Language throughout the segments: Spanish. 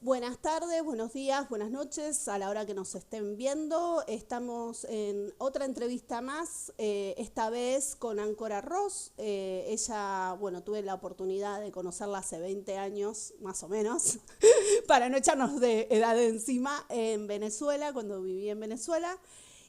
Buenas tardes, buenos días, buenas noches, a la hora que nos estén viendo. Estamos en otra entrevista más, esta vez con Áncora Ros. Ella, bueno, tuve la oportunidad de conocerla hace 20 años, más o menos, para no echarnos de edad de encima, en Venezuela, cuando viví en Venezuela.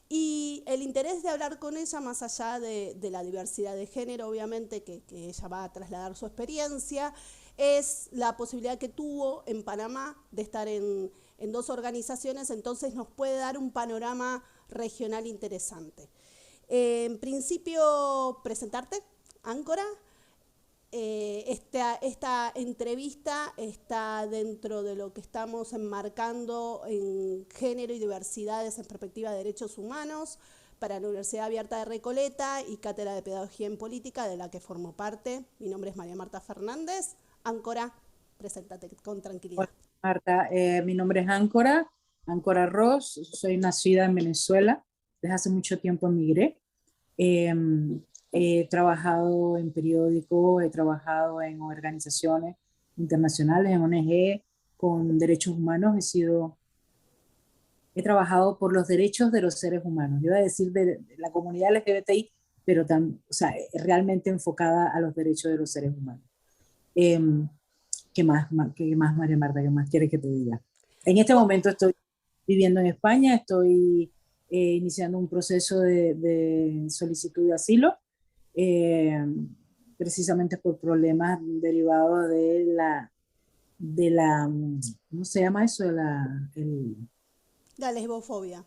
Y el interés de hablar con ella, más allá de la diversidad de género, obviamente, que ella va a trasladar su experiencia, es la posibilidad que tuvo en Panamá de estar en dos organizaciones, entonces nos puede dar un panorama regional interesante. En principio, presentarte, Áncora. Esta entrevista está dentro de lo que estamos enmarcando en género y diversidades en perspectiva de derechos humanos para la Universidad Abierta de Recoleta y Cátedra de Pedagogía en Política, de la que formo parte. Mi nombre es María Marta Fernández. Áncora, preséntate con tranquilidad. Hola Marta, mi nombre es Áncora Ros, soy nacida en Venezuela, desde hace mucho tiempo emigré. Eh, He trabajado en periódicos, he trabajado en organizaciones internacionales, en ONG, con derechos humanos, he trabajado por los derechos de los seres humanos. Yo iba a decir de la comunidad LGBTI, pero o sea, realmente enfocada a los derechos de los seres humanos. Eh, ¿Qué más, María Marta? ¿Qué más quieres que te diga? En este Bueno, momento estoy viviendo en España, estoy iniciando un proceso de solicitud de asilo, eh, precisamente por problemas derivados de la, ¿cómo se llama eso? la lesbofobia.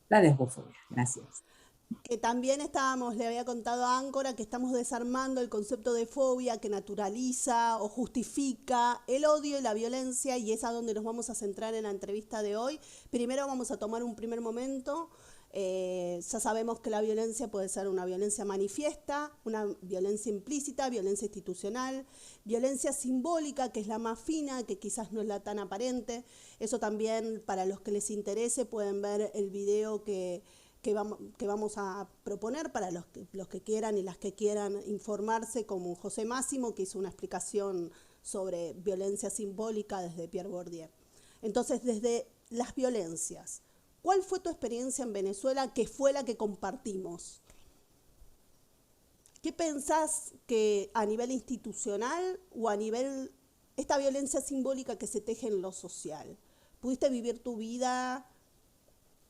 La lesbofobia. Gracias. Que también estábamos, le había contado a Áncora que estamos desarmando el concepto de fobia que naturaliza o justifica el odio y la violencia, y es a donde nos vamos a centrar en la entrevista de hoy. Primero vamos a tomar un primer momento. Ya sabemos que la violencia puede ser una violencia manifiesta, una violencia implícita, violencia institucional, violencia simbólica, que es la más fina, que quizás no es la tan aparente. Eso también, para los que les interese, pueden ver el video que vamos a proponer para los que quieran y las que quieran informarse, como José Máximo, que hizo una explicación sobre violencia simbólica desde Pierre Bourdieu. Entonces, desde las violencias, ¿cuál fue tu experiencia en Venezuela, que fue la que compartimos? ¿Qué pensás que a nivel institucional o a nivel esta violencia simbólica que se teje en lo social? ¿Pudiste vivir tu vida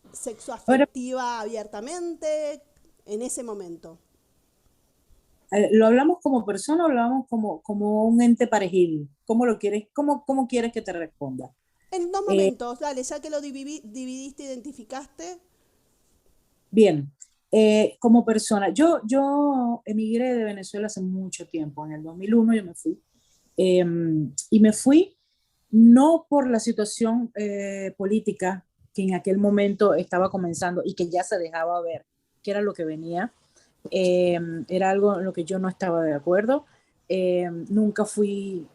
Ahora, sexoafectiva abiertamente en ese momento? ¿lo hablamos como persona o lo hablamos como un ente parejible? ¿Cómo lo quieres, cómo quieres que te responda? En dos Eh, momentos, dale, ya que lo dividiste, identificaste. Bien, como persona, yo emigré de Venezuela hace mucho tiempo, en el 2001 yo me fui, eh, y me fui no por la situación política que en aquel momento estaba comenzando y que ya se dejaba ver, que era lo que venía, eh, era algo en lo que yo no estaba de acuerdo. Nunca fui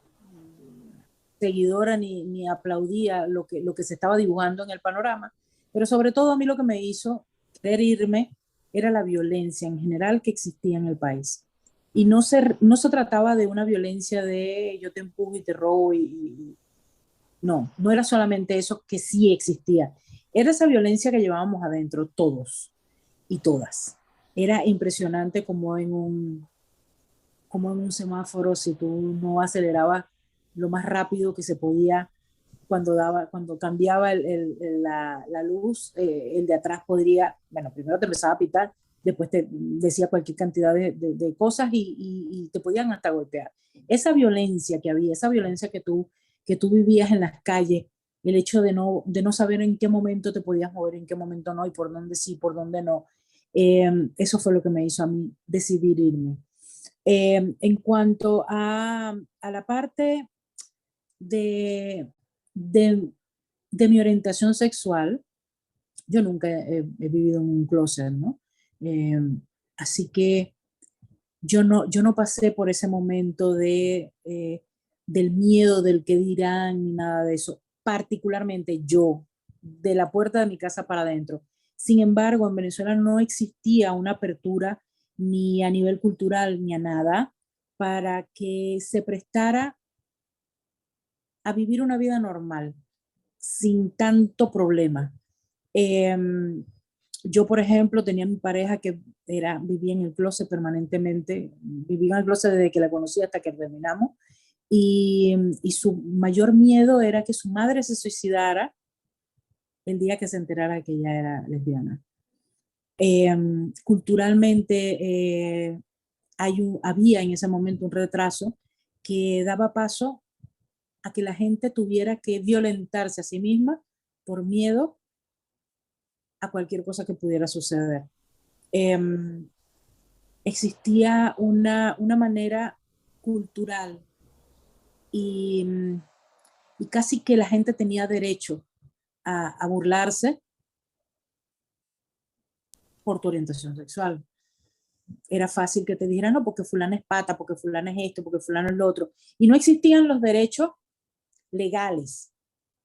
seguidora ni aplaudía lo que se estaba dibujando en el panorama, pero sobre todo a mí lo que me hizo querer irme era la violencia en general que existía en el país. Y no se trataba de una violencia de yo te empujo y te robo no era solamente eso que sí existía. Era esa violencia que llevábamos adentro todos y todas. Era impresionante como en un semáforo, si tú no acelerabas lo más rápido que se podía, cuando cambiaba la luz, el de atrás podría, bueno, primero te empezaba a pitar, después te decía cualquier cantidad de cosas y te podían hasta golpear. Esa violencia que había, esa violencia que tú vivías en las calles, el hecho de no saber en qué momento te podías mover, en qué momento no, y por dónde sí, por dónde no, eso fue lo que me hizo a mí decidir irme. En cuanto a la parte de, de, de mi orientación sexual, yo nunca he vivido en un closet, ¿no? Eh, Así que yo no pasé por ese momento del miedo, del qué dirán, ni nada de eso. Particularmente yo, de la puerta de mi casa para adentro. Sin embargo, en Venezuela no existía una apertura ni a nivel cultural ni a nada para que se prestara a vivir una vida normal. sin tanto problema. Yo, por ejemplo, tenía mi pareja que vivía en el closet permanentemente, vivía en el closet desde que la conocí hasta que terminamos, y su mayor miedo era que su madre se suicidara el día que se enterara que ella era lesbiana. Culturalmente había en ese momento un retraso que daba paso a que la gente tuviera que violentarse a sí misma por miedo a cualquier cosa que pudiera suceder. Existía una manera cultural y, y casi que la gente tenía derecho a burlarse por tu orientación sexual. Era fácil que te dijeran, no, porque fulana es pata, porque fulana es esto, porque fulano es lo otro. Y no existían los derechos legales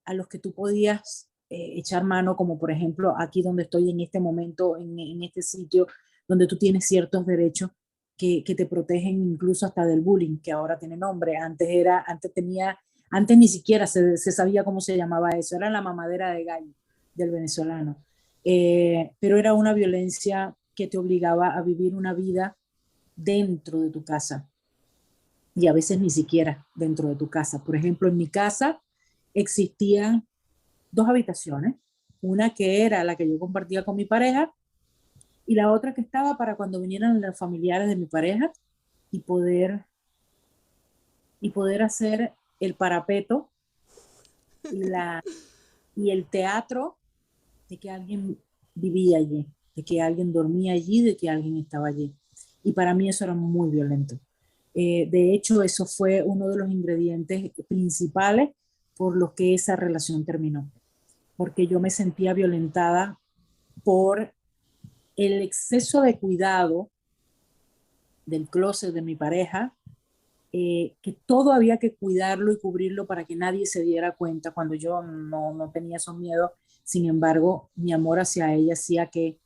a los que tú podías echar mano, como por ejemplo aquí donde estoy en este momento, en este sitio, donde tú tienes ciertos derechos que te protegen incluso hasta del bullying, que ahora tiene nombre. Antes ni siquiera se sabía cómo se llamaba eso, era la mamadera de gallo del venezolano. Pero era una violencia que te obligaba a vivir una vida dentro de tu casa y a veces ni siquiera dentro de tu casa. Por ejemplo, en mi casa existían dos habitaciones, una que era la que yo compartía con mi pareja y la otra que estaba para cuando vinieran los familiares de mi pareja y poder hacer el parapeto y el teatro de que alguien vivía allí, de que alguien dormía allí, de que alguien estaba allí. Y para mí eso era muy violento. De hecho, eso fue uno de los ingredientes principales por los que esa relación terminó, porque yo me sentía violentada por el exceso de cuidado del closet de mi pareja, que todo había que cuidarlo y cubrirlo para que nadie se diera cuenta cuando yo no tenía esos miedos. Sin embargo, mi amor hacia ella hacía que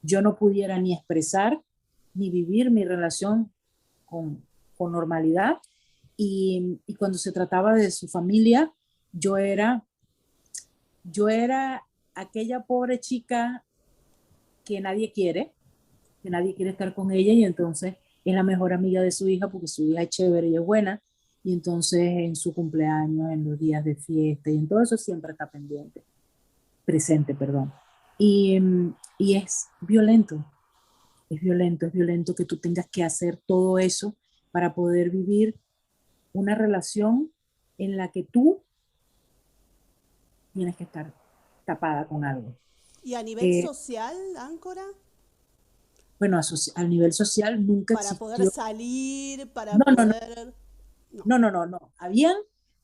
yo no pudiera ni expresar ni vivir mi relación con, con normalidad. Y cuando se trataba de su familia, yo era, yo era aquella pobre chica que nadie quiere estar con ella y entonces es la mejor amiga de su hija porque su hija es chévere y es buena y entonces en su cumpleaños, en los días de fiesta y en todo eso siempre está presente, perdón. Y, y es violento que tú tengas que hacer todo eso para poder vivir una relación en la que tú tienes que estar tapada con algo. ¿Y a nivel Eh, social, Áncora? bueno, a nivel social nunca Para poder existió. salir, para No, no, no, poder... No. no, no, no, no.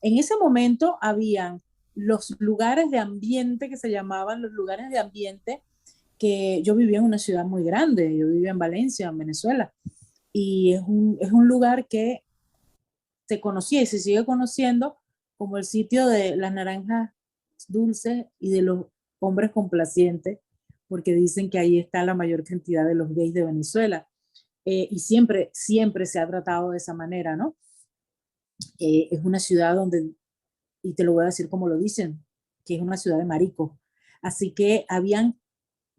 En ese momento habían los lugares de ambiente que se llamaban los lugares de ambiente, que yo vivía en una ciudad muy grande, yo vivía en Valencia, en Venezuela, y es un lugar que se conocía y se sigue conociendo como el sitio de las naranjas dulces y de los hombres complacientes, porque dicen que ahí está la mayor cantidad de los gays de Venezuela. Y siempre, siempre se ha tratado de esa manera, ¿no? Es una ciudad donde, y te lo voy a decir como lo dicen, que es una ciudad de maricos. Así que habían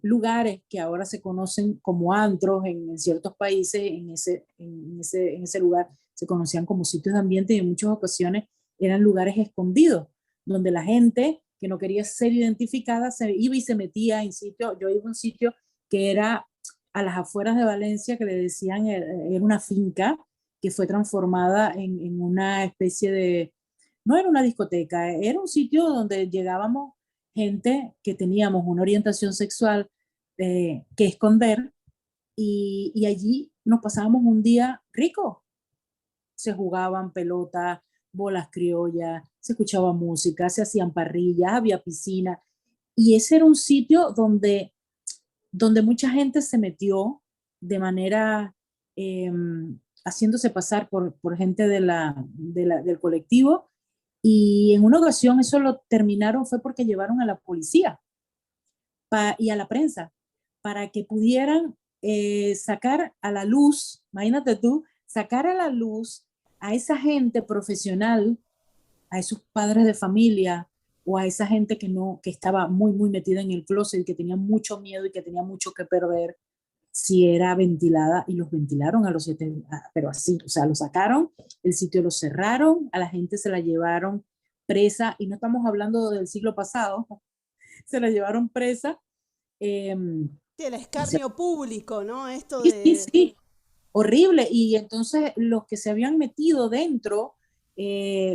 lugares que ahora se conocen como antros en ciertos países, en ese lugar se conocían como sitios de ambiente y en muchas ocasiones eran lugares escondidos, donde la gente que no quería ser identificada se iba y se metía en sitios. Yo iba a un sitio que era a las afueras de Valencia, que le decían, era una finca que fue transformada en una especie de, no era una discoteca, era un sitio donde llegábamos gente que teníamos una orientación sexual que esconder y allí nos pasábamos un día rico. Se jugaban pelotas, bolas criollas, se escuchaba música, se hacían parrillas, había piscina y ese era un sitio donde mucha gente se metió de manera eh, haciéndose pasar por gente del colectivo y en una ocasión eso lo terminaron fue porque llevaron a la policía y a la prensa para que pudieran sacar a la luz, imagínate tú, sacar a la luz a esa gente profesional, a esos padres de familia o a esa gente que no, que estaba muy, muy metida en el closet, que tenía mucho miedo y que tenía mucho que perder, si era ventilada, y los ventilaron a los 7, pero así, o sea, lo sacaron, el sitio lo cerraron, a la gente se la llevaron presa, y no estamos hablando del siglo pasado, se la llevaron presa. Eh, Sí, el o sea, escarnio público, ¿no? Esto sí, sí, de... sí, horrible. Y entonces los que se habían metido dentro,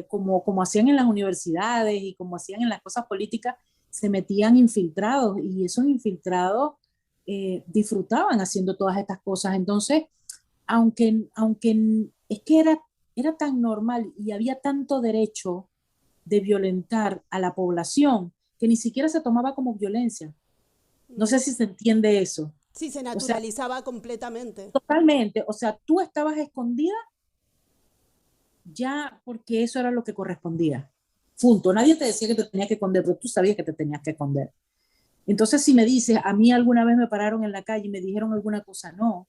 como hacían en las universidades y como hacían en las cosas políticas, se metían infiltrados, y esos infiltrados disfrutaban haciendo todas estas cosas. Entonces, aunque es que era tan normal y había tanto derecho de violentar a la población que ni siquiera se tomaba como violencia. No sé si se entiende eso. Sí, se O sea, naturalizaba completamente. totalmente. O sea, tú estabas escondida ya porque eso era lo que correspondía. Punto. Nadie te decía que te tenías que esconder, pero tú sabías que te tenías que esconder. Entonces, si me dices, a mí alguna vez me pararon en la calle y me dijeron alguna cosa, no,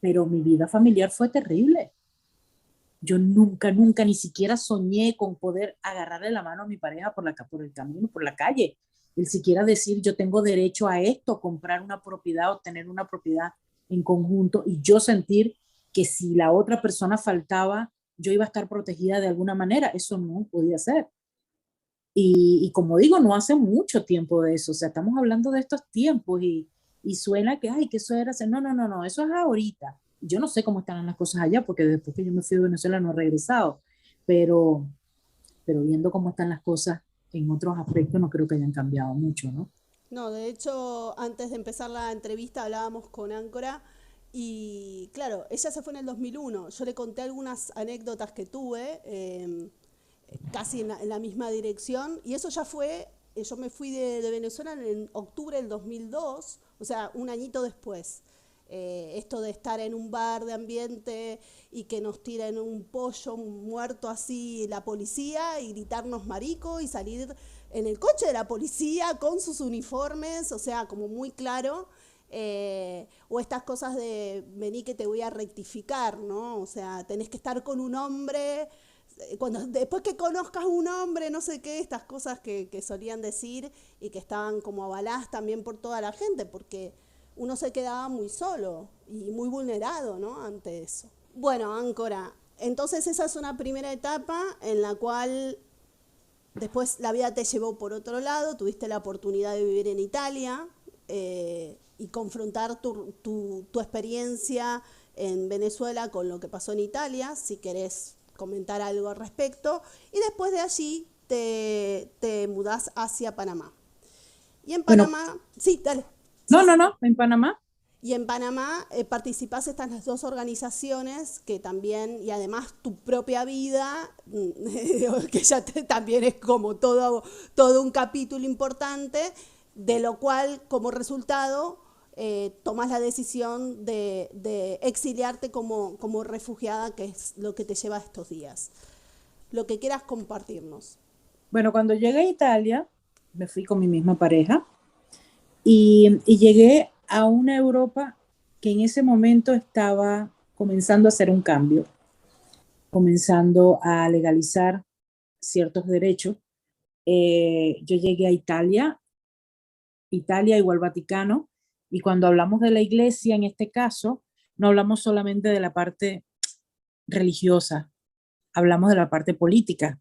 pero mi vida familiar fue terrible. Yo nunca, nunca, ni siquiera soñé con poder agarrarle la mano a mi pareja por el camino, por la calle. El siquiera decir, yo tengo derecho a esto, comprar una propiedad o tener una propiedad en conjunto, y yo sentir que si la otra persona faltaba, yo iba a estar protegida de alguna manera. Eso no podía ser. Y como digo, no hace mucho tiempo de eso. O sea, estamos hablando de estos tiempos, y suena que, ay, que eso era hace. No, no, no, no, eso es ahorita. Yo no sé cómo están las cosas allá, porque después que yo me fui de Venezuela no he regresado, pero, pero viendo cómo están las cosas en otros aspectos, no creo que hayan cambiado mucho, ¿no? No, de hecho, antes de empezar la entrevista hablábamos con Áncora y claro, ella se fue en el 2001. Yo le conté algunas anécdotas que tuve, casi en la misma dirección, y eso ya fue, yo me fui de Venezuela en octubre del 2002, o sea, un añito después. Esto de estar en un bar de ambiente y que nos tiren un pollo muerto así la policía y gritarnos marico y salir en el coche de la policía con sus uniformes, o sea, como muy claro. O estas cosas de vení que te voy a rectificar, ¿no? O sea, tenés que estar con un hombre, cuando después que conozcas un hombre, no sé qué, estas cosas que solían decir y que estaban como avaladas también por toda la gente, porque uno se quedaba muy solo y muy vulnerado, ¿no? Ante eso. Bueno, Áncora, entonces esa es una primera etapa en la cual después la vida te llevó por otro lado, tuviste la oportunidad de vivir en Italia y confrontar tu experiencia en Venezuela con lo que pasó en Italia, si querés comentar algo al respecto, y después de allí te mudás hacia Panamá. Y en Bueno, Panamá, sí, dale, no, sí, no, sí. no, en Panamá. Y en Panamá participás estas las dos organizaciones que también, y además tu propia vida, que ya también es como todo un capítulo importante, de lo cual como resultado tomas la decisión de exiliarte como refugiada, que es lo que te lleva estos días. Lo que quieras compartirnos. Bueno, cuando llegué a Italia, me fui con mi misma pareja, y llegué a una Europa que en ese momento estaba comenzando a hacer un cambio, comenzando a legalizar ciertos derechos. Yo llegué a Italia, Italia igual Vaticano, y cuando hablamos de la iglesia, en este caso, no hablamos solamente de la parte religiosa, hablamos de la parte política.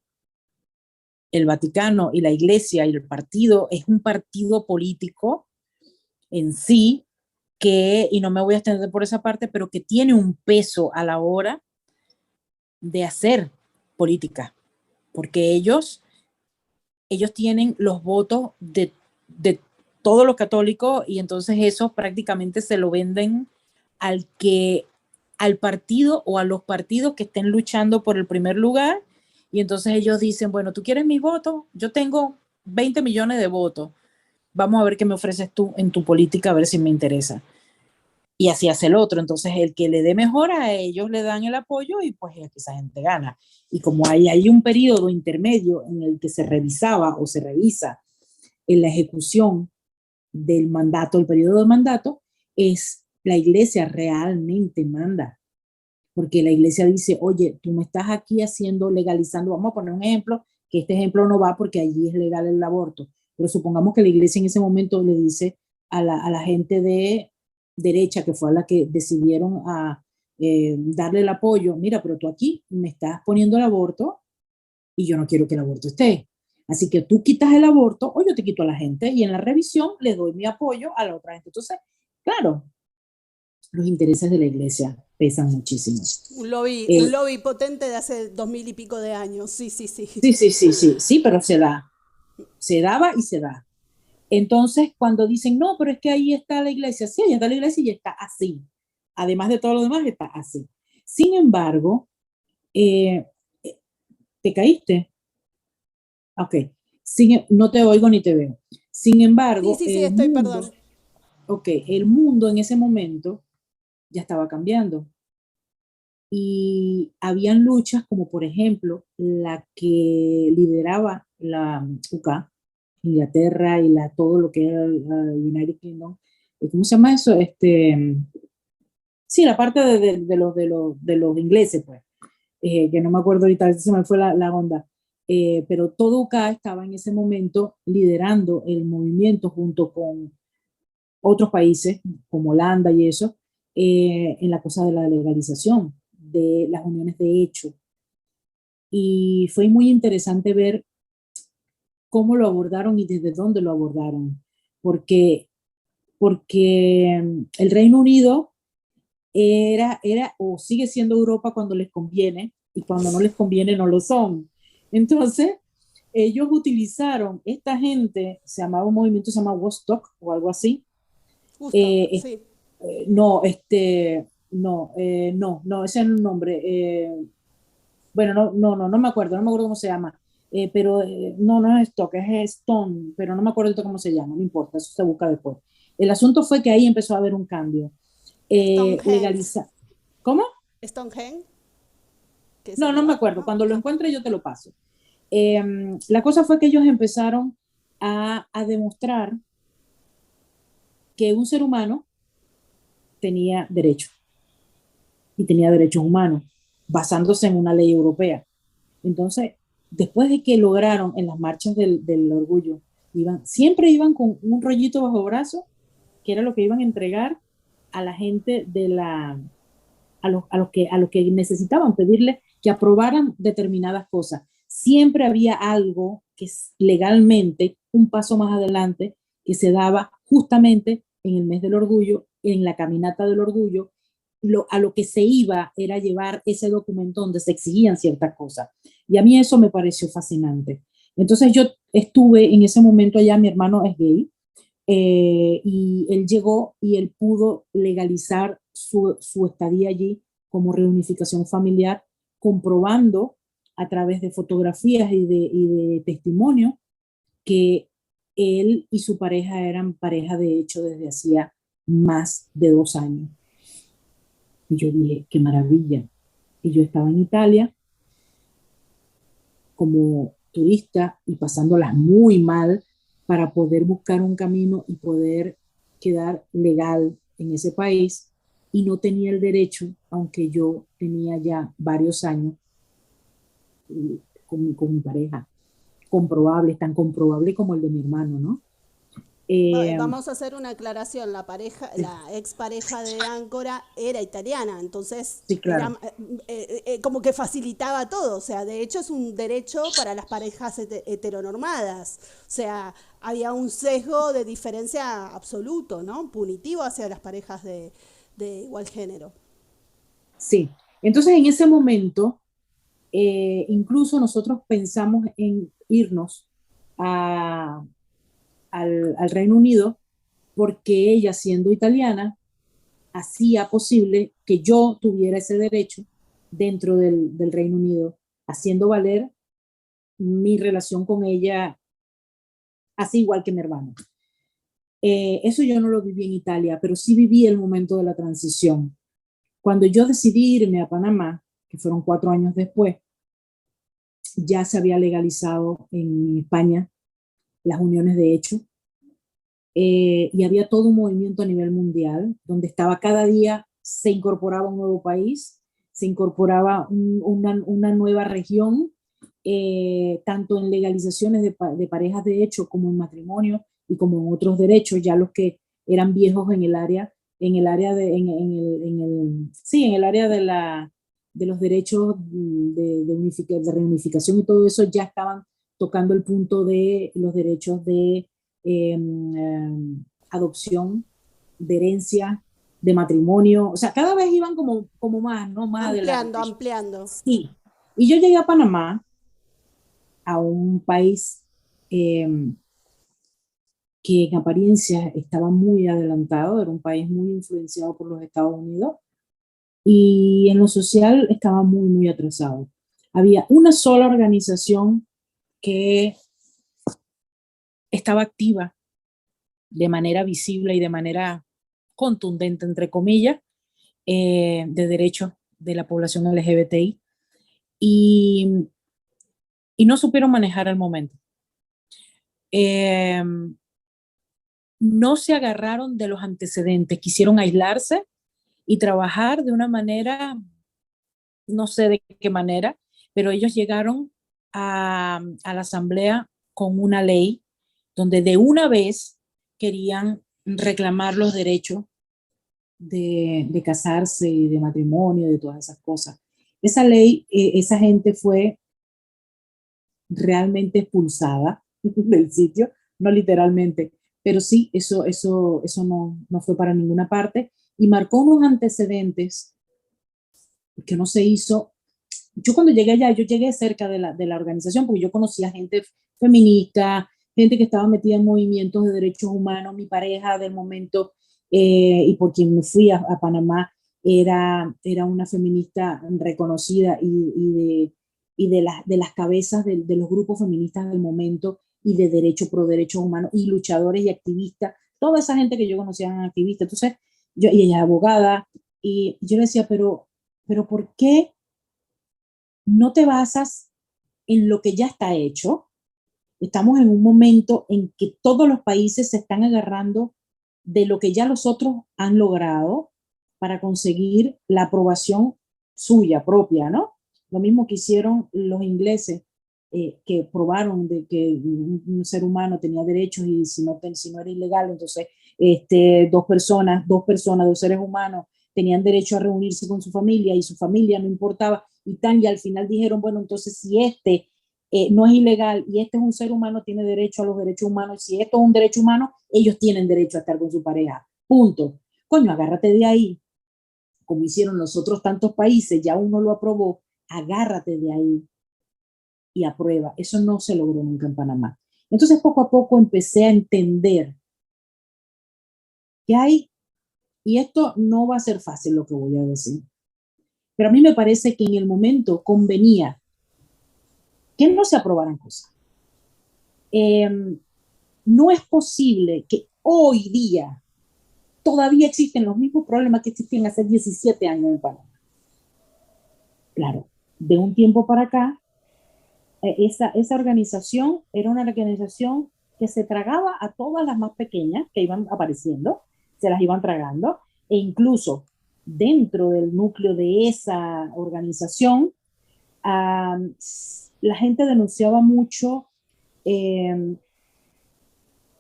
El Vaticano y la iglesia y el partido es un partido político en sí que, y no me voy a extender por esa parte, pero que tiene un peso a la hora de hacer política, porque ellos tienen los votos de todos los católicos, y entonces eso prácticamente se lo venden al que al partido o a los partidos que estén luchando por el primer lugar, y entonces ellos dicen, bueno, tú quieres mis votos, yo tengo 20 millones de votos, vamos a ver qué me ofreces tú en tu política, a ver si me interesa. Y así hace el otro. Entonces, el que le dé mejor a ellos le dan el apoyo, y pues esa gente gana. Y como hay un periodo intermedio en el que se revisaba o se revisa en la ejecución del mandato, el periodo de mandato, es la iglesia realmente manda. Porque la iglesia dice, oye, tú me estás aquí haciendo, legalizando, vamos a poner un ejemplo, que este ejemplo no va porque allí es legal el aborto, pero supongamos que la iglesia en ese momento le dice a la gente de derecha, que fue a la que decidieron darle el apoyo, mira, pero tú aquí me estás poniendo el aborto y yo no quiero que el aborto esté. Así que tú quitas el aborto o yo te quito a la gente y en la revisión le doy mi apoyo a la otra gente. Entonces, claro, los intereses de la iglesia pesan muchísimo. Un lobby potente de hace 2000 y pico de años. Sí, sí, sí. Sí, pero se daba y se da. Entonces, cuando dicen, no, pero es que ahí está la iglesia, sí, ahí está la iglesia y está así. Además de todo lo demás, está así. Sin embargo, ¿te caíste? Ok. No te oigo ni te veo. Sin embargo, Sí, estoy, perdón. El mundo en ese momento ya estaba cambiando. Y habían luchas como, por ejemplo, la que lideraba la UK, Inglaterra y todo lo que era el United Kingdom. ¿Cómo se llama eso? Sí, la parte de los ingleses, pues, que no me acuerdo ahorita, se me fue la onda. Pero todo UK estaba en ese momento liderando el movimiento junto con otros países, como Holanda y eso, en la cosa de la legalización de las uniones de hecho. Y fue muy interesante ver cómo lo abordaron y desde dónde lo abordaron, porque, porque el Reino Unido era o sigue siendo Europa cuando les conviene y cuando no les conviene no lo son. Entonces, ellos utilizaron, esta gente, se llamaba un movimiento, se llama Woodstock o algo así. Sí. No, no, ese es el nombre. Bueno, no me acuerdo cómo se llama. Pero no es Stock, es Stone, pero no me acuerdo cómo se llama, no importa, eso se busca después. El asunto fue que ahí empezó a haber un cambio. Legalizar. ¿Cómo? Stonehenge. No me acuerdo. Cuando lo encuentre yo te lo paso. La cosa fue que ellos empezaron a demostrar que un ser humano tenía derechos y tenía derechos humanos, basándose en una ley europea. Entonces, después de que lograron en las marchas del orgullo, siempre iban con un rollito bajo brazo, que era lo que iban a entregar a la gente a los que necesitaban pedirle que aprobaran determinadas cosas. Siempre había algo que legalmente, un paso más adelante, que se daba justamente en el mes del orgullo, en la caminata del orgullo, a lo que se iba era llevar ese documento donde se exigían ciertas cosas. Y a mí eso me pareció fascinante. Entonces yo estuve en ese momento allá, mi hermano es gay, y él llegó y él pudo legalizar su estadía allí como reunificación familiar, comprobando a través de fotografías y de testimonio que él y su pareja eran pareja de hecho desde hacía más de 2 años. Y yo dije, qué maravilla. Y yo estaba en Italia como turista y pasándolas muy mal para poder buscar un camino y poder quedar legal en ese país y no tenía el derecho, aunque yo tenía ya varios años con mi pareja, comprobable, tan comprobable como el de mi hermano, ¿no? Vamos a hacer una aclaración. La expareja de Áncora era italiana, entonces sí, claro. era como que facilitaba todo. O sea, de hecho es un derecho para las parejas heteronormadas. O sea, había un sesgo de diferencia absoluto, ¿no? Punitivo hacia las parejas de igual género. Sí, entonces en ese momento, incluso nosotros pensamos en irnos al Reino Unido porque ella, siendo italiana, hacía posible que yo tuviera ese derecho dentro del Reino Unido, haciendo valer mi relación con ella así igual que mi hermano. Eso yo no lo viví en Italia, pero sí viví el momento de la transición. Cuando yo decidí irme a Panamá, que fueron 4 años después, ya se había legalizado en España las uniones de hecho, y había todo un movimiento a nivel mundial, donde estaba cada día, se incorporaba un nuevo país, se incorporaba una nueva región, tanto en legalizaciones de parejas de hecho como en matrimonio y como en otros derechos, ya los que eran viejos en el área de, en sí, en el área de los derechos de reunificación y todo eso, ya estaban tocando el punto de los derechos de adopción, de herencia, de matrimonio, o sea, cada vez iban como más, ¿no? Más Ampliando, adelante. ampliando. Sí. Y yo llegué a Panamá, a un país eh, que en apariencia estaba muy adelantado, era un país muy influenciado por los Estados Unidos y en lo social estaba muy, muy atrasado. Había una sola organización que estaba activa de manera visible y de manera contundente, entre comillas, de derechos de la población LGBTI y, y no supieron manejar el momento. Eh, no se agarraron de los antecedentes, quisieron aislarse y trabajar de una manera, no sé de qué manera, pero ellos llegaron a la asamblea con una ley donde de una vez querían reclamar los derechos de casarse, de matrimonio, de todas esas cosas. Esa ley, esa gente fue realmente expulsada del sitio, no literalmente, pero sí, eso no fue para ninguna parte y marcó unos antecedentes que no se hizo. Yo cuando llegué allá, yo llegué cerca de la organización porque yo conocía gente feminista, gente que estaba metida en movimientos de derechos humanos, mi pareja del momento y por quien me fui a Panamá era una feminista reconocida de las cabezas de los grupos feministas del momento y de derecho pro derechos humanos y luchadores y activistas, toda esa gente que yo conocía eran activistas. Entonces, y ella es abogada, y yo le decía, pero ¿por qué no te basas en lo que ya está hecho? Estamos en un momento en que todos los países se están agarrando de lo que ya los otros han logrado para conseguir la aprobación suya propia, ¿no? Lo mismo que hicieron los ingleses, que probaron de que un ser humano tenía derechos y si no era ilegal, entonces dos seres humanos tenían derecho a reunirse con su familia y su familia no importaba y al final dijeron, bueno, entonces si no es ilegal y este es un ser humano, tiene derecho a los derechos humanos. Si esto es un derecho humano, ellos tienen derecho a estar con su pareja. Punto. Coño, agárrate de ahí, como hicieron los otros tantos países, ya uno lo aprobó, agárrate de ahí y aprueba. Eso no se logró nunca en Panamá. Entonces, poco a poco empecé a entender que hay, y esto no va a ser fácil lo que voy a decir, pero a mí me parece que en el momento convenía que no se aprobaran cosas. No es posible que hoy día todavía existen los mismos problemas que existían hace 17 años en Panamá. Claro, de un tiempo para acá, esa organización era una organización que se tragaba a todas las más pequeñas que iban apareciendo, se las iban tragando, e incluso dentro del núcleo de esa organización, la gente denunciaba mucho eh,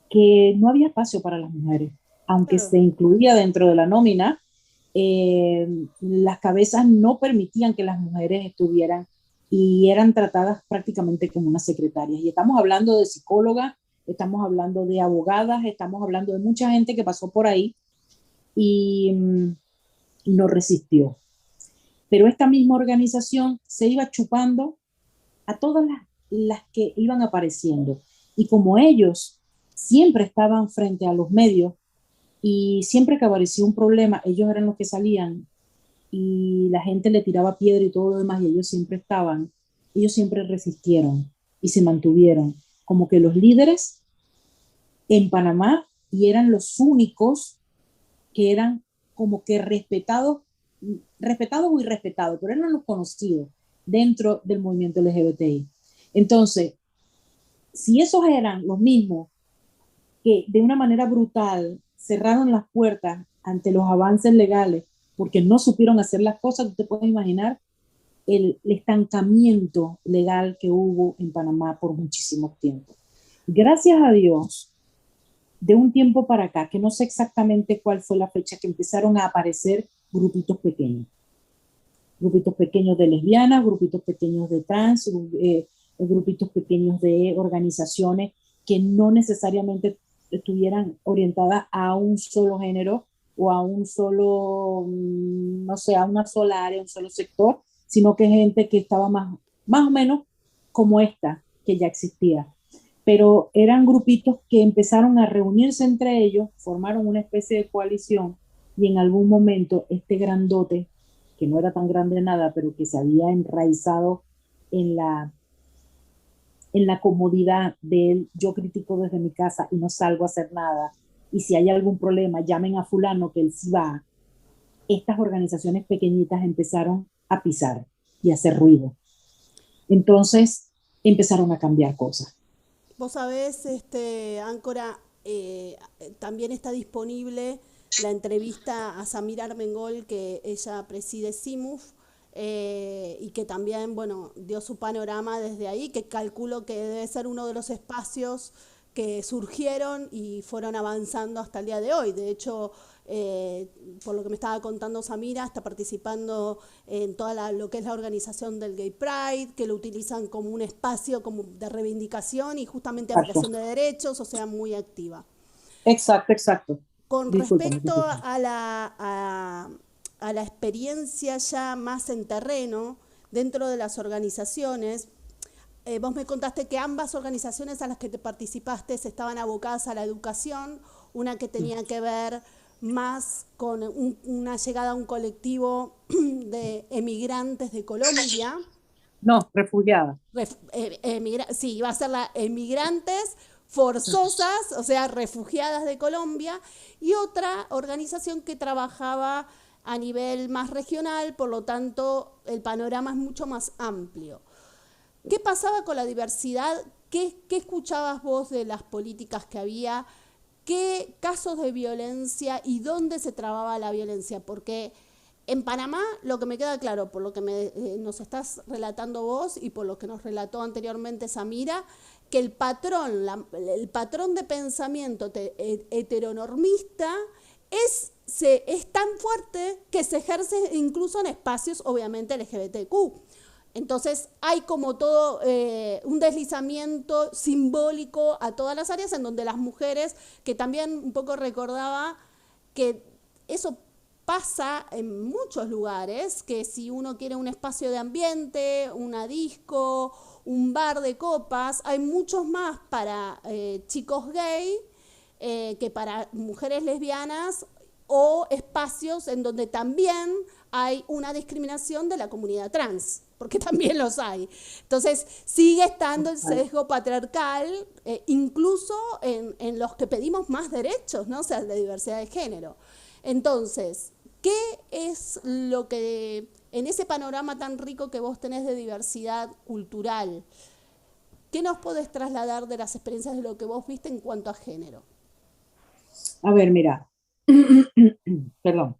que no había espacio para las mujeres, aunque se incluía dentro de la nómina, las cabezas no permitían que las mujeres estuvieran y eran tratadas prácticamente como unas secretarias. Y estamos hablando de psicólogas, estamos hablando de abogadas, estamos hablando de mucha gente que pasó por ahí y no resistió. Pero esta misma organización se iba chupando a todas las que iban apareciendo. Y como ellos siempre estaban frente a los medios y siempre que aparecía un problema, ellos eran los que salían y la gente le tiraba piedra y todo lo demás y ellos siempre resistieron y se mantuvieron como que los líderes en Panamá y eran los únicos que eran como que respetados o irrespetados, pero eran los conocidos dentro del movimiento LGBTI. Entonces, si esos eran los mismos que de una manera brutal cerraron las puertas ante los avances legales porque no supieron hacer las cosas, usted puede imaginar el estancamiento legal que hubo en Panamá por muchísimo tiempo. Gracias a Dios, de un tiempo para acá, que no sé exactamente cuál fue la fecha, que empezaron a aparecer grupitos pequeños de lesbianas, grupitos pequeños de trans, grupitos pequeños de organizaciones que no necesariamente estuvieran orientadas a un solo género o a un solo, no sé, a una sola área, un solo sector, sino que gente que estaba más o menos como esta, que ya existía. Pero eran grupitos que empezaron a reunirse entre ellos, formaron una especie de coalición y en algún momento este grandote, que no era tan grande nada, pero que se había enraizado en la comodidad de él, yo critico desde mi casa y no salgo a hacer nada, y si hay algún problema, llamen a fulano que él sí va. Estas organizaciones pequeñitas empezaron a pisar y a hacer ruido. Entonces empezaron a cambiar cosas. Vos sabés, Áncora, también está disponible la entrevista a Samira Armengol, que ella preside CIMUF, y que también, bueno, dio su panorama desde ahí, que calculo que debe ser uno de los espacios que surgieron y fueron avanzando hasta el día de hoy. De hecho, eh, por lo que me estaba contando Samira, está participando en toda lo que es la organización del Gay Pride, que lo utilizan como un espacio como de reivindicación y justamente Exacto, ampliación de derechos, o sea, muy activa. exacto, exacto. Con Discúlpame, respecto discúlpame. a la experiencia ya más en terreno, dentro de las organizaciones, vos me contaste que ambas organizaciones a las que te participaste estaban abocadas a la educación, una que tenía que ver más con una llegada a un colectivo de emigrantes de Colombia, No, refugiada. sí, iba a ser la emigrantes forzosas, o sea, refugiadas de Colombia, y otra organización que trabajaba a nivel más regional, por lo tanto el panorama es mucho más amplio. ¿Qué pasaba con la diversidad? ¿Qué escuchabas vos de las políticas que había? ¿Qué casos de violencia y dónde se trababa la violencia? Porque en Panamá, lo que me queda claro, por lo que nos estás relatando vos y por lo que nos relató anteriormente Samira, que el patrón de pensamiento heteronormista es tan fuerte que se ejerce incluso en espacios, obviamente, LGBTQ. Entonces hay como todo un deslizamiento simbólico a todas las áreas en donde las mujeres, que también un poco recordaba que eso pasa en muchos lugares, que si uno quiere un espacio de ambiente, una disco, un bar de copas, hay muchos más para chicos gay que para mujeres lesbianas o espacios en donde también hay una discriminación de la comunidad trans, porque también los hay. Entonces, sigue estando el sesgo patriarcal, incluso en los que pedimos más derechos, ¿no? O sea, de diversidad de género. Entonces, ¿qué es lo que, en ese panorama tan rico que vos tenés de diversidad cultural, qué nos podés trasladar de las experiencias de lo que vos viste en cuanto a género? A ver, mira, perdón,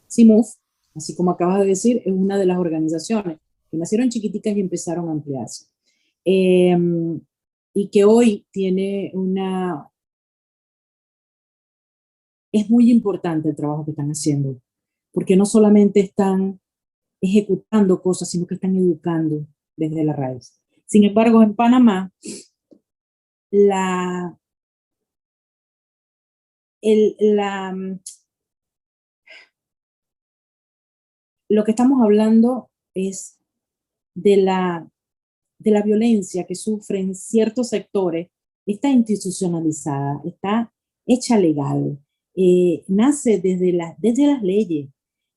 CIMUF, así como acabas de decir, es una de las organizaciones que nacieron chiquiticas y empezaron a ampliarse. Eh, y que hoy tiene es muy importante el trabajo que están haciendo, porque no solamente están ejecutando cosas, sino que están educando desde la raíz. Sin embargo, en Panamá, la, el, la, lo que estamos hablando es de la violencia que sufren ciertos sectores, está institucionalizada, está hecha legal, nace desde las leyes,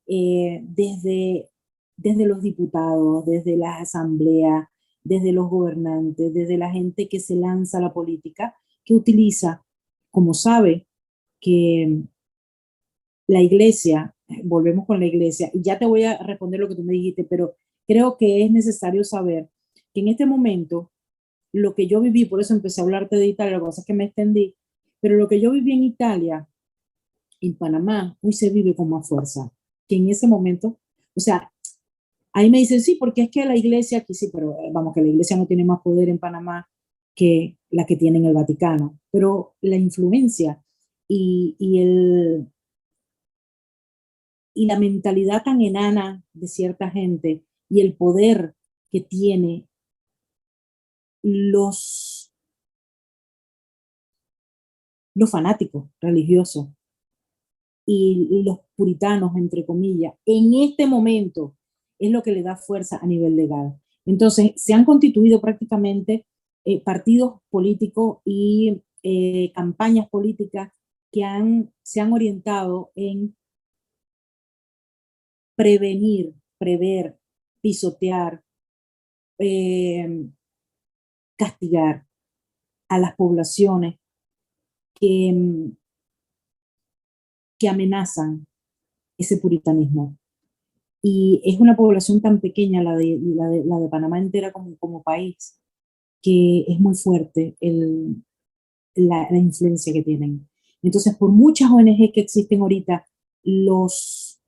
desde los diputados, desde las asambleas, desde los gobernantes, desde la gente que se lanza a la política, que utiliza, como sabe, que la iglesia, volvemos con la iglesia, y ya te voy a responder lo que tú me dijiste, pero creo que es necesario saber que en este momento, lo que yo viví, por eso empecé a hablarte de Italia, lo que pasa es que me extendí, pero lo que yo viví en Italia, en Panamá, hoy se vive con más fuerza que en ese momento. O sea, Ahí me dicen, sí, porque es que la iglesia, aquí sí, pero vamos, que la iglesia no tiene más poder en Panamá que la que tiene en el Vaticano, pero la influencia y y la mentalidad tan enana de cierta gente y el poder que tiene los, los fanáticos religiosos y los puritanos, entre comillas, en este momento es lo que le da fuerza a nivel legal. Entonces, se han constituido prácticamente partidos políticos y campañas políticas que se han orientado en prevenir, prever, pisotear, eh, castigar a las poblaciones que, que amenazan ese puritanismo. Y es una población tan pequeña, la de Panamá entera como país, que es muy fuerte la influencia que tienen. Entonces, por muchas ONG que existen ahorita, los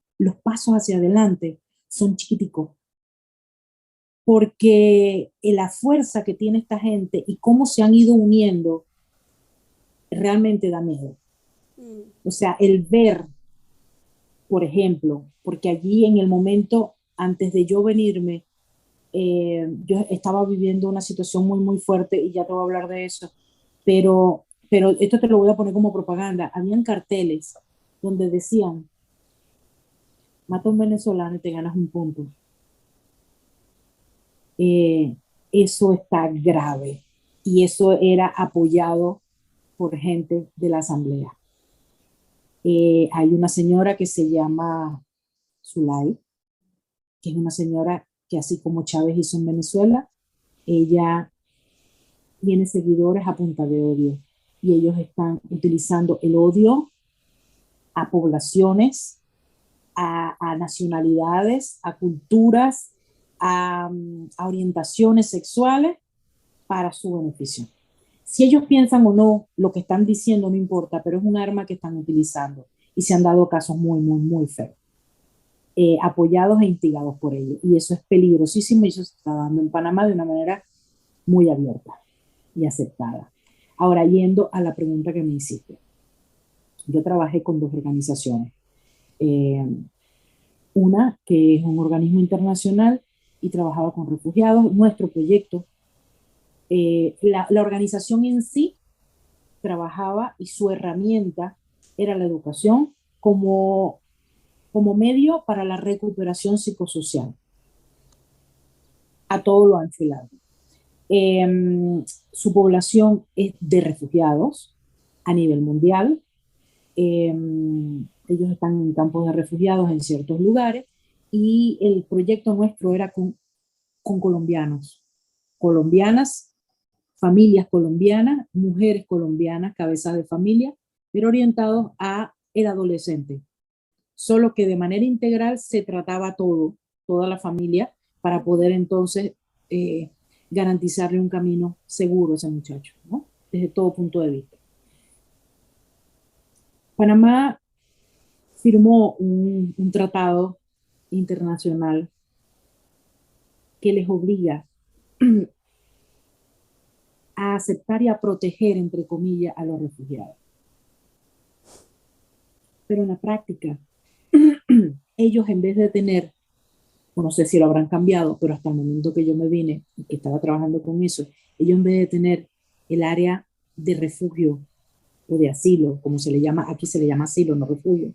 pasos hacia adelante son chiquiticos, porque la fuerza que tiene esta gente y cómo se han ido uniendo realmente da miedo. O sea, el ver, por ejemplo, porque allí en el momento, antes de yo venirme, yo estaba viviendo una situación muy, muy fuerte y ya te voy a hablar de eso, pero esto te lo voy a poner como propaganda. Habían carteles donde decían, mata a un venezolano y te ganas un punto. Eso está grave y eso era apoyado por gente de la asamblea. Hay una señora que se llama Zulay, que es una señora que así como Chávez hizo en Venezuela, ella tiene seguidores a punta de odio y ellos están utilizando el odio a poblaciones, a nacionalidades, a culturas, a orientaciones sexuales para su beneficio. Si ellos piensan o no, lo que están diciendo no importa, pero es un arma que están utilizando y se han dado casos muy, muy, muy feos, apoyados e instigados por ellos. Y eso es peligrosísimo y eso se está dando en Panamá de una manera muy abierta y aceptada. Ahora, yendo a la pregunta que me hiciste. Yo trabajé con dos organizaciones. Una que es un organismo internacional y trabajaba con refugiados. Nuestro proyecto, la organización en sí trabajaba y su herramienta era la educación como medio para la recuperación psicosocial a todo lo ancho y largo. Su población es de refugiados a nivel mundial. Ellos están en campos de refugiados en ciertos lugares y el proyecto nuestro era con colombianos, colombianas, familias colombianas, mujeres colombianas, cabezas de familia, pero orientados a el adolescente. Solo que de manera integral se trataba toda la familia, para poder entonces garantizarle un camino seguro a ese muchacho, ¿no? Desde todo punto de vista. Panamá firmó un tratado internacional que les obliga a aceptar y a proteger, entre comillas, a los refugiados. Pero en la práctica, ellos en vez de tener, no sé si lo habrán cambiado, pero hasta el momento que yo me vine y que estaba trabajando con eso, ellos en vez de tener el área de refugio o de asilo, como se le llama, aquí se le llama asilo, no refugio,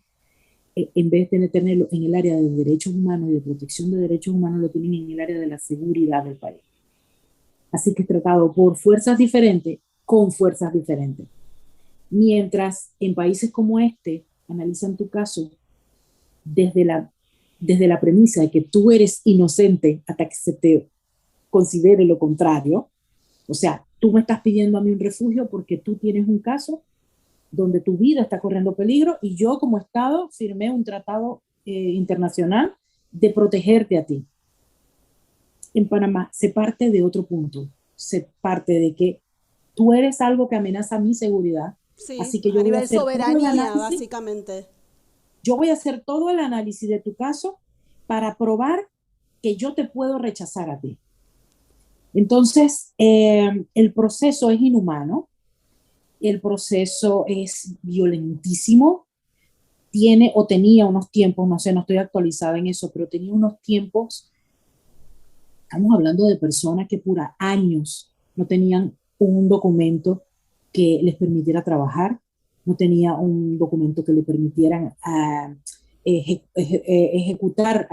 en vez de tenerlo en el área de derechos humanos y de protección de derechos humanos, lo tienen en el área de la seguridad del país. Así que es tratado por fuerzas diferentes, con fuerzas diferentes. Mientras en países como este analizan tu caso desde la premisa de que tú eres inocente hasta que se te considere lo contrario. O sea, tú me estás pidiendo a mí un refugio porque tú tienes un caso donde tu vida está corriendo peligro y yo como Estado firmé un tratado internacional de protegerte a ti. En Panamá se parte de otro punto, se parte de que tú eres algo que amenaza mi seguridad, Sí, así que a yo voy a nivel hacer todo el soberanía, análisis, básicamente. yo voy a hacer todo el análisis de tu caso para probar que yo te puedo rechazar a ti. Entonces, el proceso es inhumano, el proceso es violentísimo, tiene o tenía unos tiempos, no sé, no estoy actualizada en eso, pero tenía unos tiempos, estamos hablando de personas que por años no tenían un documento que les permitiera trabajar, no tenía un documento que le permitieran ejecutar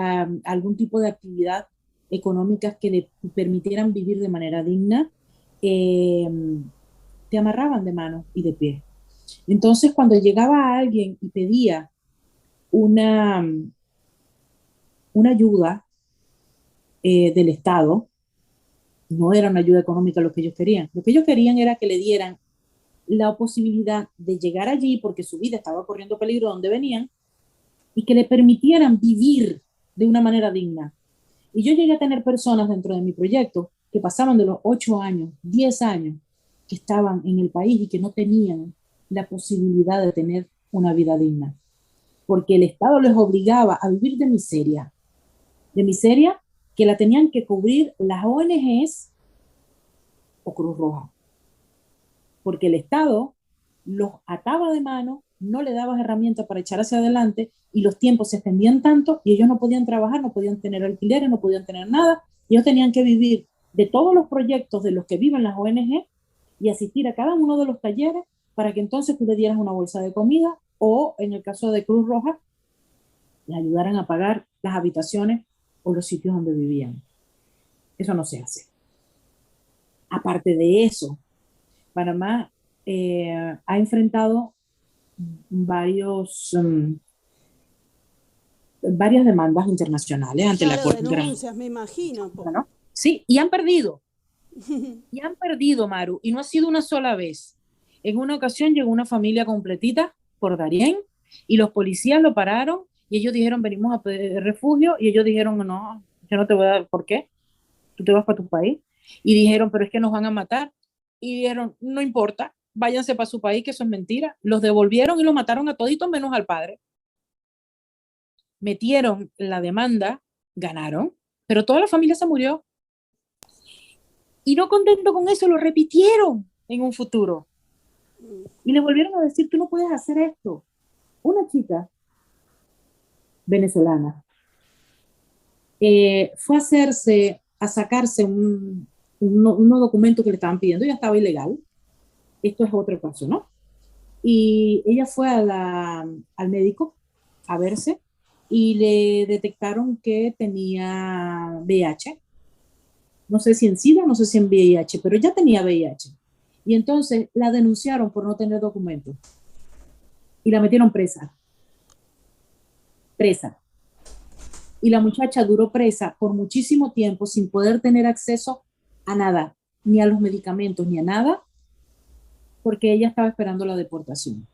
algún tipo de actividad económica que le permitieran vivir de manera digna, eh, te amarraban de mano y de pie. Entonces, cuando llegaba alguien y pedía una, una ayuda del Estado, no era una ayuda económica lo que ellos querían. Lo que ellos querían era que le dieran la posibilidad de llegar allí porque su vida estaba corriendo peligro donde venían y que le permitieran vivir de una manera digna. Y yo llegué a tener personas dentro de mi proyecto que pasaban de los 8 años, 10 años, que estaban en el país y que no tenían la posibilidad de tener una vida digna, porque el Estado les obligaba a vivir de miseria que la tenían que cubrir las ONGs o Cruz Roja, porque el Estado los ataba de mano, no le daba herramientas para echar hacia adelante y los tiempos se extendían tanto y ellos no podían trabajar, no podían tener alquileres, no podían tener nada. Ellos tenían que vivir de todos los proyectos de los que viven las ONG y asistir a cada uno de los talleres para que entonces tú le dieras una bolsa de comida o, en el caso de Cruz Roja, le ayudaran a pagar las habitaciones o los sitios donde vivían. Eso no se hace. Aparte de eso, Panamá ha enfrentado varios, varias demandas internacionales ante la Claro, Corte denuncias, me imagino. Interamericana, ¿no? Sí, y han perdido, Maru, y no ha sido una sola vez. En una ocasión llegó una familia completita por Darién y los policías lo pararon y ellos dijeron, venimos a pedir refugio, y ellos dijeron, no, yo no te voy a dar, ¿por qué? Tú te vas para tu país. Y dijeron, pero es que nos van a matar. Y dijeron, no importa, váyanse para su país, que eso es mentira. Los devolvieron y los mataron a toditos menos al padre. Metieron la demanda, ganaron, pero toda la familia se murió. Y no contento con eso, lo repitieron en un futuro. Y le volvieron a decir, tú no puedes hacer esto. Una chica venezolana fue a hacerse, a sacarse unos documentos que le estaban pidiendo, ya estaba ilegal. Esto es otro caso, ¿no? Y ella fue al médico a verse y le detectaron que tenía VIH. No sé si en SIDA, no sé si en VIH, pero ya tenía VIH. Y entonces la denunciaron por no tener documentos y la metieron presa. Presa. Y la muchacha duró presa por muchísimo tiempo sin poder tener acceso a nada, ni a los medicamentos, ni a nada, porque ella estaba esperando la deportación.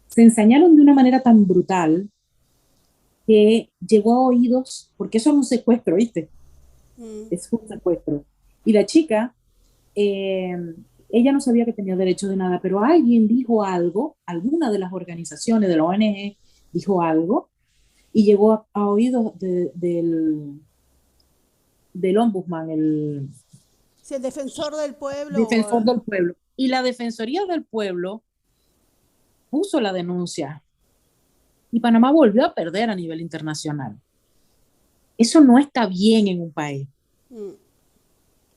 Se ensañaron de una manera tan brutal que llegó a oídos, porque eso es un secuestro, ¿viste? Es un secuestro. Y la chica, eh, ella no sabía que tenía derecho de nada, pero alguien dijo algo, alguna de las organizaciones de la ONG dijo algo, y llegó a oídos del ombudsman, el Si el defensor del defensor pueblo. del pueblo. Y la Defensoría del Pueblo puso la denuncia y Panamá volvió a perder a nivel internacional. Eso no está bien en un país.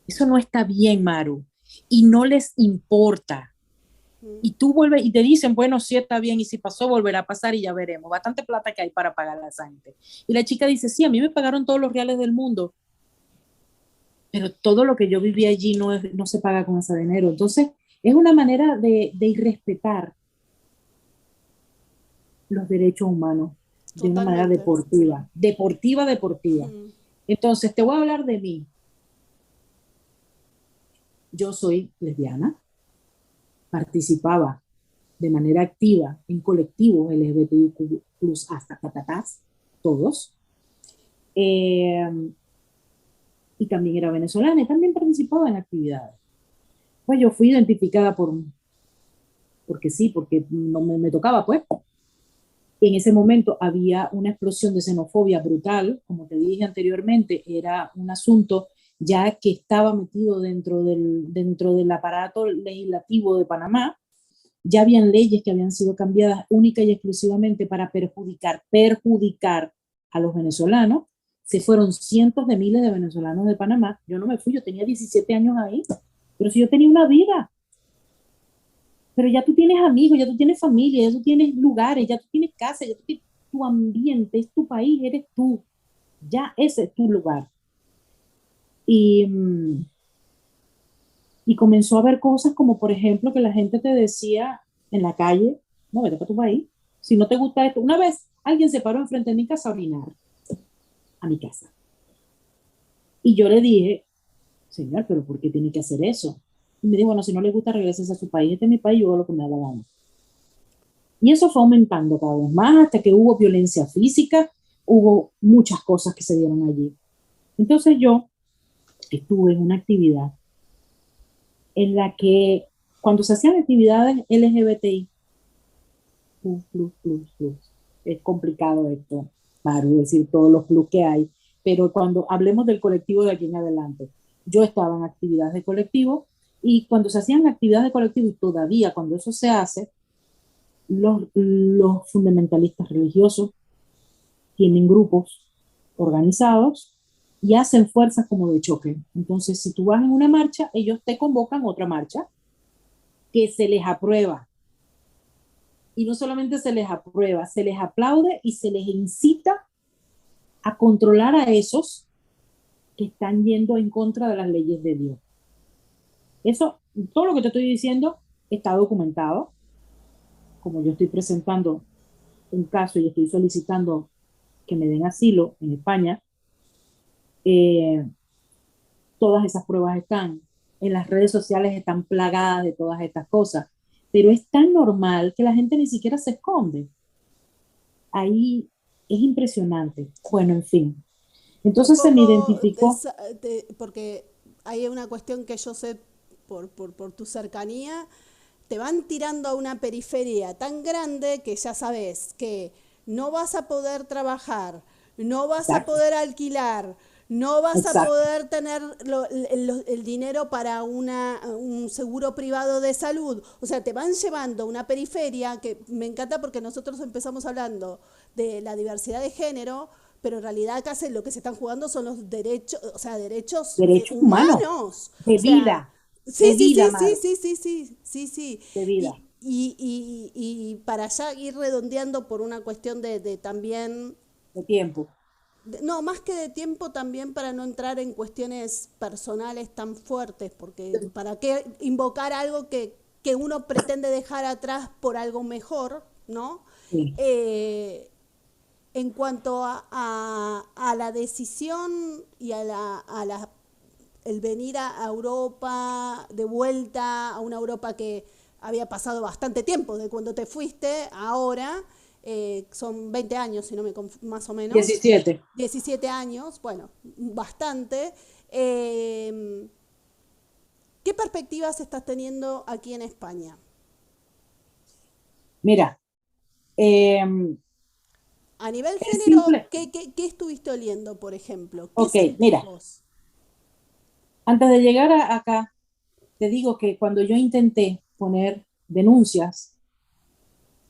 Eso no está bien, Maru. Y no les importa. Y tú vuelves y te dicen, bueno, sí está bien, y si pasó, volverá a pasar y ya veremos. Bastante plata que hay para pagar a esa gente. Y la chica dice, sí, a mí me pagaron todos los reales del mundo, pero todo lo que yo viví allí no se paga con ese dinero. Entonces, es una manera de irrespetar los derechos humanos de una manera Totalmente. deportiva. Deportiva, deportiva. Entonces, te voy a hablar de mí. Yo soy lesbiana, participaba de manera activa en colectivos LGBTIQ+, hasta patatas, todos. Y también era venezolana y también participaba en actividades. Pues yo fui identificada porque sí, porque no me tocaba, pues. En ese momento había una explosión de xenofobia brutal, como te dije anteriormente, era un asunto ya que estaba metido dentro del aparato legislativo de Panamá. Ya habían leyes que habían sido cambiadas única y exclusivamente para perjudicar a los venezolanos. Se fueron cientos de miles de venezolanos de Panamá. Yo no me fui, yo tenía 17 años ahí, pero si yo tenía una vida, pero ya tú tienes amigos, ya tú tienes familia, ya tú tienes lugares, ya tú tienes casa, ya tú tienes tu ambiente, es tu país, eres tú, ya ese es tu lugar. Y, y comenzó a ver cosas como, por ejemplo, que la gente te decía en la calle, no, vete para tu país, si no te gusta esto. Una vez alguien se paró enfrente de mi casa a orinar, a mi casa. Y yo le dije, señor, pero ¿por qué tiene que hacer eso? Y me dijo, bueno, si no le gusta, regrese a su país, este es mi país, yo hago lo que me da la gana. Y eso fue aumentando cada vez más hasta que hubo violencia física, hubo muchas cosas que se dieron allí. Entonces yo estuve en una actividad en la que cuando se hacían actividades LGBTI, es complicado esto, para decir todos los plus que hay, pero cuando hablemos del colectivo de aquí en adelante, yo estaba en actividades de colectivo y cuando se hacían actividades de colectivo y todavía cuando eso se hace, los fundamentalistas religiosos tienen grupos organizados y hacen fuerzas como de choque. Entonces, si tú vas en una marcha, ellos te convocan a otra marcha que se les aprueba. Y no solamente se les aprueba, se les aplaude y se les incita a controlar a esos que están yendo en contra de las leyes de Dios. Eso, todo lo que te estoy diciendo está documentado. Como yo estoy presentando un caso y estoy solicitando que me den asilo en España, eh, todas esas pruebas están. En las redes sociales están plagadas de todas estas cosas. Pero es tan normal que la gente ni siquiera se esconde. Ahí es impresionante. Bueno, en fin. Un Entonces se me poco, identificó. porque hay una cuestión que yo sé por tu cercanía, te van tirando a una periferia tan grande que ya sabes que no vas a poder trabajar, no vas a Exacto, poder alquilar, no vas a exacto. poder tener el dinero para un seguro privado de salud. O sea, te van llevando a una periferia que me encanta porque nosotros empezamos hablando de la diversidad de género, pero en realidad acá lo que se están jugando son los derechos, o sea, derechos Derechos humanos, humanos. O de sea, vida, sí, de sí, vida, sí, sí, Mar, sí, sí, sí, sí, sí. de Y, vida, y para ya ir redondeando por una cuestión de también, de tiempo. no, más que de tiempo también para no entrar en cuestiones personales tan fuertes, porque para qué invocar algo que uno pretende dejar atrás por algo mejor, ¿no? Sí. Eh, en cuanto a la decisión y el venir a Europa de vuelta, a una Europa que había pasado bastante tiempo de cuando te fuiste, ahora son 20 años, si no me más o menos, 17. 17 años, bueno, bastante. Eh, ¿Qué perspectivas estás teniendo aquí en España? Mira, eh, A nivel es género, simple. ¿qué estuviste oliendo, por ejemplo? ¿Qué Ok, sentís mira, vos? antes de llegar acá, te digo que cuando yo intenté poner denuncias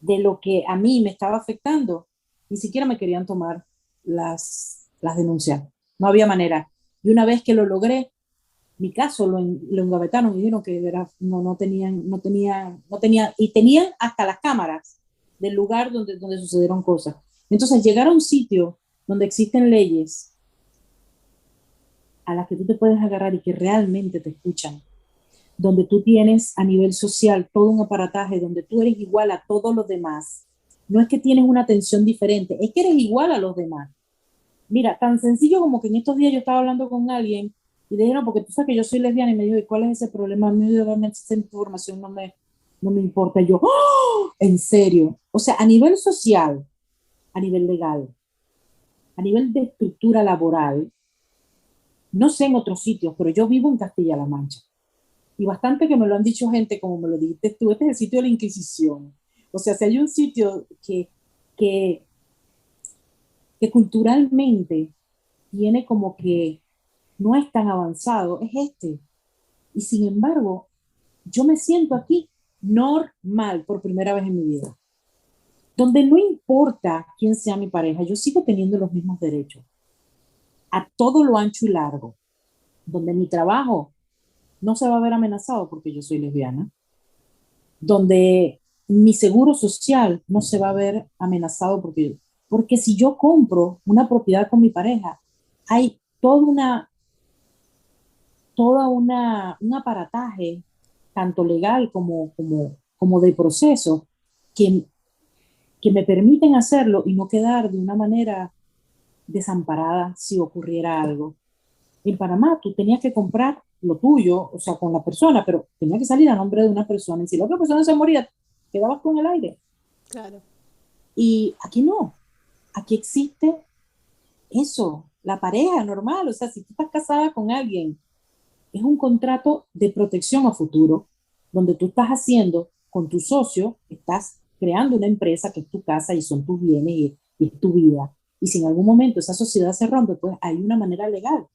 de lo que a mí me estaba afectando, ni siquiera me querían tomar las denuncias. No había manera. Y una vez que lo logré, mi caso lo engavetaron y dijeron que era, no tenían, y tenían hasta las cámaras del lugar donde sucedieron cosas. Entonces, llegar a un sitio donde existen leyes a las que tú te puedes agarrar y que realmente te escuchan, donde tú tienes a nivel social todo un aparataje, donde tú eres igual a todos los demás. No es que tienes una atención diferente, es que eres igual a los demás. Mira, tan sencillo como que en estos días yo estaba hablando con alguien y le dijeron, porque tú sabes que yo soy lesbiana, y me dijo, ¿y cuál es ese problema? A mí realmente esa información no me importa. Yo, ¡oh! ¿En serio? O sea, a nivel social, a nivel legal, a nivel de estructura laboral, no sé en otros sitios, pero yo vivo en Castilla-La Mancha. Y bastante que me lo han dicho gente, como me lo dijiste tú, este es el sitio de la Inquisición. O sea, si hay un sitio que que, que culturalmente tiene como que no es tan avanzado, es este. Y sin embargo, yo me siento aquí normal por primera vez en mi vida, donde no importa quién sea mi pareja, yo sigo teniendo los mismos derechos a todo lo ancho y largo, donde mi trabajo no se va a ver amenazado porque yo soy lesbiana, donde mi seguro social no se va a ver amenazado porque si yo compro una propiedad con mi pareja, hay un aparataje, tanto legal como de proceso, que, que me permiten hacerlo y no quedar de una manera desamparada si ocurriera algo. En Panamá tú tenías que comprar lo tuyo, o sea, con la persona, pero tenía que salir a nombre de una persona. Y si la otra persona se moría, quedabas con el aire. Claro. Y aquí no. Aquí existe eso, la pareja normal. O sea, si tú estás casada con alguien, es un contrato de protección a futuro, donde tú estás haciendo con tu socio, estás creando una empresa que es tu casa y son tus bienes y es tu vida. Y si en algún momento esa sociedad se rompe, pues hay una manera legal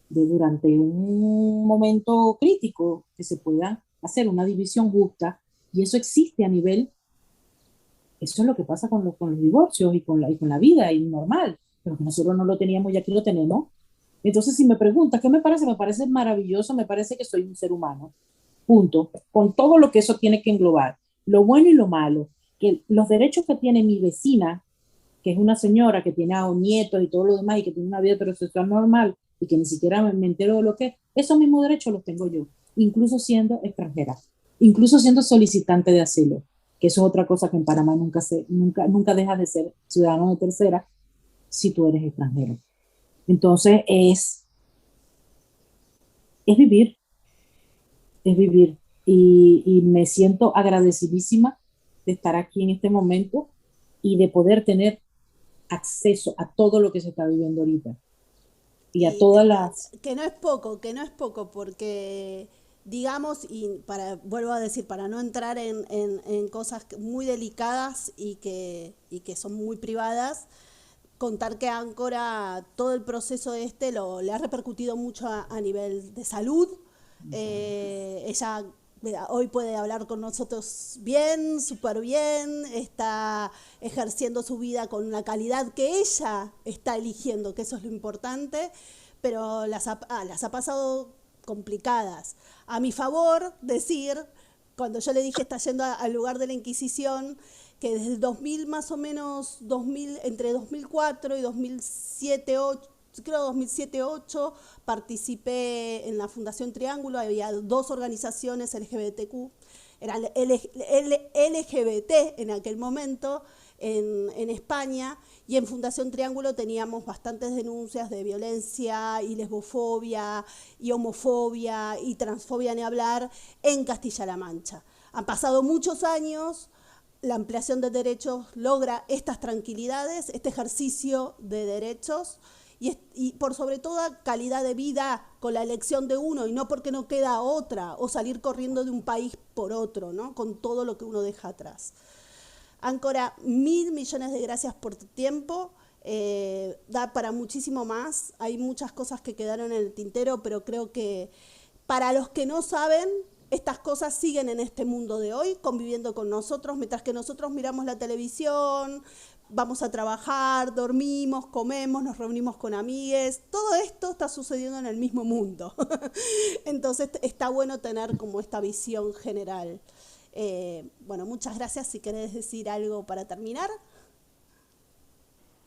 de durante un momento crítico que se pueda hacer una división justa y eso existe a nivel, eso es lo que pasa con los divorcios y con la vida y normal, pero que nosotros no lo teníamos y aquí lo tenemos. Entonces, si me preguntas, ¿qué me parece? Me parece maravilloso, me parece que soy un ser humano, punto, con todo lo que eso tiene que englobar, lo bueno y lo malo, que los derechos que tiene mi vecina, que es una señora que tiene a nietos y todo lo demás y que tiene una vida heterosexual normal y que ni siquiera me entero de lo que es, esos mismos derechos los tengo yo, incluso siendo extranjera, incluso siendo solicitante de asilo, que eso es otra cosa que en Panamá nunca dejas de ser ciudadano de tercera si tú eres extranjero. Entonces es vivir, es vivir. Y me siento agradecidísima de estar aquí en este momento y de poder tener acceso a todo lo que se está viviendo ahorita y a Y todas las... que no es poco, porque digamos, y vuelvo a decir, para no entrar en cosas muy delicadas y que son muy privadas, contar que Áncora todo el proceso le ha repercutido mucho a nivel de salud. Ella hoy puede hablar con nosotros bien, súper bien, está ejerciendo su vida con la calidad que ella está eligiendo, que eso es lo importante, pero las ha pasado complicadas. A mi favor, decir, cuando yo le dije está yendo al lugar de la Inquisición, que desde el 2000 más o menos, 2000, entre 2004 y 2007, 8, creo 2007-2008, participé en la Fundación Triángulo, había dos organizaciones LGBTQ, eran LGBT en aquel momento en España, y en Fundación Triángulo teníamos bastantes denuncias de violencia y lesbofobia y homofobia y transfobia, ni hablar, en Castilla-La Mancha. Han pasado muchos años, la ampliación de derechos logra estas tranquilidades, este ejercicio de derechos y por sobre todo calidad de vida con la elección de uno y no porque no queda otra o salir corriendo de un país por otro, ¿no? Con todo lo que uno deja atrás. Áncora, 1.000 millones de gracias por tu tiempo. Da para muchísimo más. Hay muchas cosas que quedaron en el tintero, pero creo que para los que no saben, estas cosas siguen en este mundo de hoy, conviviendo con nosotros, mientras que nosotros miramos la televisión, vamos a trabajar, dormimos, comemos, nos reunimos con amigues. Todo esto está sucediendo en el mismo mundo. Entonces está bueno tener como esta visión general. Bueno, muchas gracias. Si querés decir algo para terminar.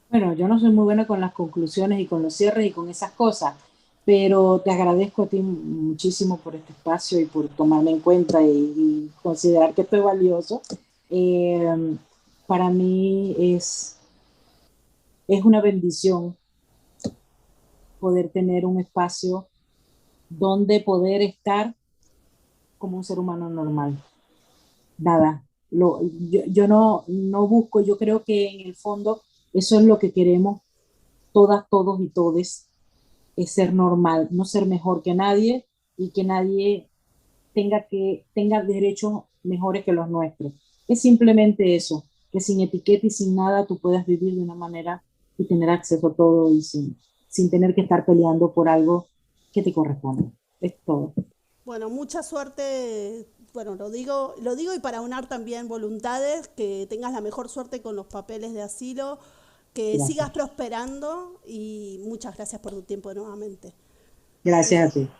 Bueno, yo no soy muy buena con las conclusiones y con los cierres y con esas cosas, pero te agradezco a ti muchísimo por este espacio y por tomarme en cuenta y considerar que esto es valioso. Eh, para mí es una bendición poder tener un espacio donde poder estar como un ser humano normal. Nada, yo no busco, yo creo que en el fondo eso es lo que queremos todas, todos y todes, es ser normal, no ser mejor que nadie y que nadie tenga derechos mejores que los nuestros. Es simplemente eso, que sin etiqueta y sin nada tú puedas vivir de una manera y tener acceso a todo y sin tener que estar peleando por algo que te corresponde. Es todo. Bueno, mucha suerte. Bueno, lo digo y para unar también voluntades, que tengas la mejor suerte con los papeles de asilo, que sigas Gracias. prosperando y muchas gracias por tu tiempo nuevamente. Gracias Eh, a ti.